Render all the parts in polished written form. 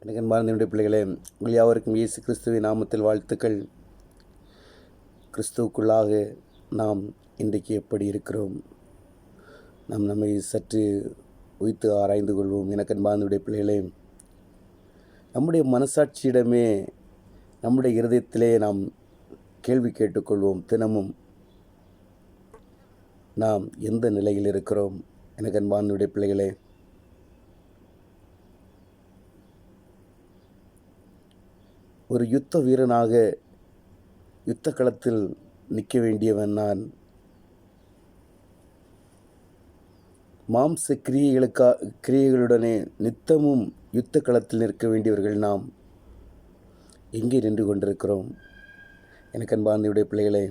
எனக்கு அன்பார்ந்த பிள்ளைகளே, உங்கள் யாவருக்கும் இயேசு கிறிஸ்துவின் நாமத்தில் வாழ்த்துக்கள். கிறிஸ்துவுக்குள்ளாக நாம் இன்றைக்கு எப்படி இருக்கிறோம்? நாம் நம்மை சற்று உய்த்து ஆராய்ந்து கொள்வோம். எனக்கு அன்பார்ந்த பிள்ளைகளே, நம்முடைய மனசாட்சியிடமே நம்முடைய இருதயத்திலே நாம் கேள்வி கேட்டுக்கொள்வோம். தினமும் நாம் எந்த நிலையில் இருக்கிறோம்? எனக்கு அன்பார்ந்த பிள்ளைகளே, ஒரு யுத்த வீரனாக யுத்த களத்தில் நிற்க வேண்டியவன் நான். மாம்ச கிரியைகளுடனே நித்தமும் யுத்த களத்தில் நிற்க வேண்டியவர்கள் நாம். எங்கே நின்று கொண்டிருக்கிறோம்? எனக்கு அன்பார்ந்த பிள்ளைகளே,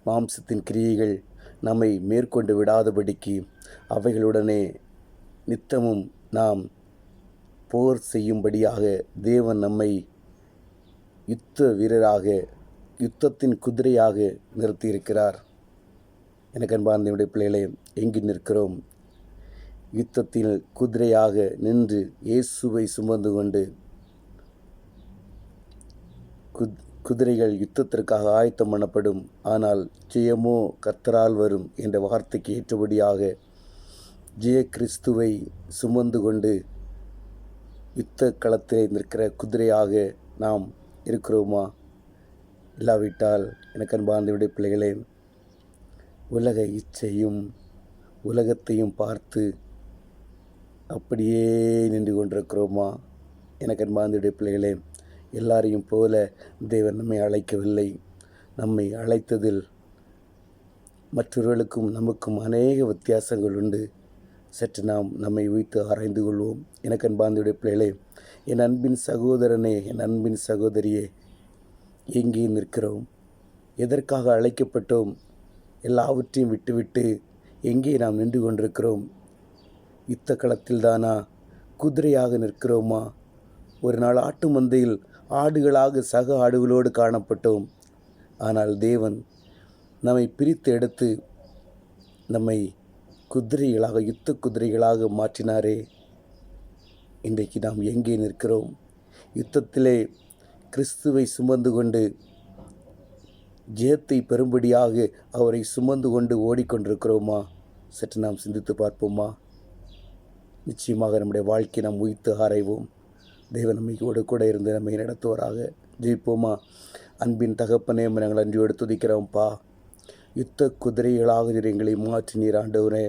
மாம்சத்தின் கிரியைகள் நம்மை மேற்கொண்டு விடாதபடிக்கு அவைகளுடனே நித்தமும் நாம் போர் செய்யும்படியாக தேவன் நம்மை யுத்த வீரராக, யுத்தத்தின் குதிரையாக நிறுத்தியிருக்கிறார். எனக்கு அன்பார்ந்த பிள்ளைகளே, எங்கு நிற்கிறோம்? யுத்தத்தில் குதிரையாக நின்று இயேசுவை சுமந்து கொண்டு, குதிரைகள் யுத்தத்திற்காக ஆயத்தம் பண்ணப்படும், ஆனால் ஜெயமோ கர்த்தரால் வரும் என்ற வார்த்தைக்கு ஏற்றபடியாக ஜெய கிறிஸ்துவை சுமந்து கொண்டு யுத்த களத்தில் நிற்கிற குதிரையாக நாம் இருக்கிறோமா? இல்லாவிட்டால் எனக்கு அன்பார்ந்த பிள்ளைகளே, உலக இச்சையும் உலகத்தையும் பார்த்து அப்படியே நின்று கொண்டிருக்கிறோமா? எனக்கு அன்பார்ந்த பிள்ளைகளே, எல்லாரையும் போல தேவன் நம்மை அழைக்கவில்லை. நம்மை அழைத்ததில் மற்றவர்களுக்கும் நமக்கும் அநேக வித்தியாசங்கள் உண்டு. சற்று நாம் நம்மை உய்த்து ஆராய்ந்து கொள்வோம். எனக்கு அன்பார்ந்த பிள்ளைகளே, என் அன்பின் சகோதரனே, என் அன்பின் சகோதரியே, எங்கே நிற்கிறோம்? எதற்காக அழைக்கப்பட்டோம்? எல்லாவற்றையும் விட்டுவிட்டு எங்கே நாம் நின்று கொண்டிருக்கிறோம்? யுத்த களத்தில் தானா? குதிரையாக நிற்கிறோமா? ஒரு நாள் ஆட்டு மந்தையில் ஆடுகளாக சக ஆடுகளோடு காணப்பட்டோம். ஆனால் தேவன் நம்மை பிரித்து எடுத்து நம்மை குதிரைகளாக, யுத்த குதிரைகளாக மாற்றினாரே. இன்றைக்கு நாம் எங்கே நிற்கிறோம்? யுத்தத்திலே கிறிஸ்துவை சுமந்து கொண்டு ஜெயத்தை பெறும்படியாக அவரை சுமந்து கொண்டு ஓடிக்கொண்டிருக்கிறோமா? சற்று நாம் சிந்தித்து பார்ப்போமா? நிச்சயமாக நம்முடைய வாழ்க்கை நாம் உய்த்து ஆராய்வோம். தேவன் நம்மையோடு கூட இருந்து நம்மை நடத்துவராக. ஜெயிப்போமா? அன்பின் தகப்பனே, நாங்கள் அன்றியோடு துதிக்கிறோம்ப்பா. யுத்த குதிரைகளாக எங்களை மாற்றி நீர் ஆண்டவரே.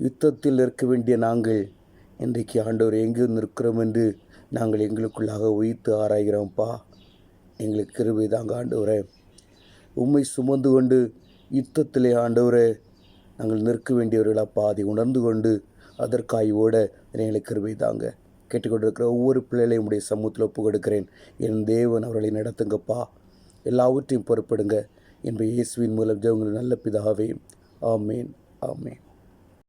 யுத்தத்தில் இருக்க வேண்டிய நாங்கள் இன்றைக்கு ஆண்டவர் எங்கு நிற்கிறோம் என்று நாங்கள் எங்களுக்குள்ளாக உய்த்து ஆராய்கிறோம்ப்பா. எங்களுக்கு கிருபை தாங்க ஆண்டவரே. உம்மை சுமந்து கொண்டு யுத்தத்திலே ஆண்டவரே நாங்கள் நிற்க வேண்டியவர்களாப்பா. அதை உணர்ந்து கொண்டு அதற்காய் ஓட எங்களுக்கு கிருபை தாங்க. கேட்டுக்கொண்டிருக்கிற ஒவ்வொரு பிள்ளைகளையும் உடைய சமூகத்தில் ஒப்பு கொடுக்கிறேன். என் தேவன் அவர்களை நடத்துங்கப்பா. எல்லாவற்றையும் பொறுப்படுங்க. என்பது இயேசுவின் மூலம் ஜெபங்கள் நல்ல பிதாவே. ஆமேன், ஆமேன்.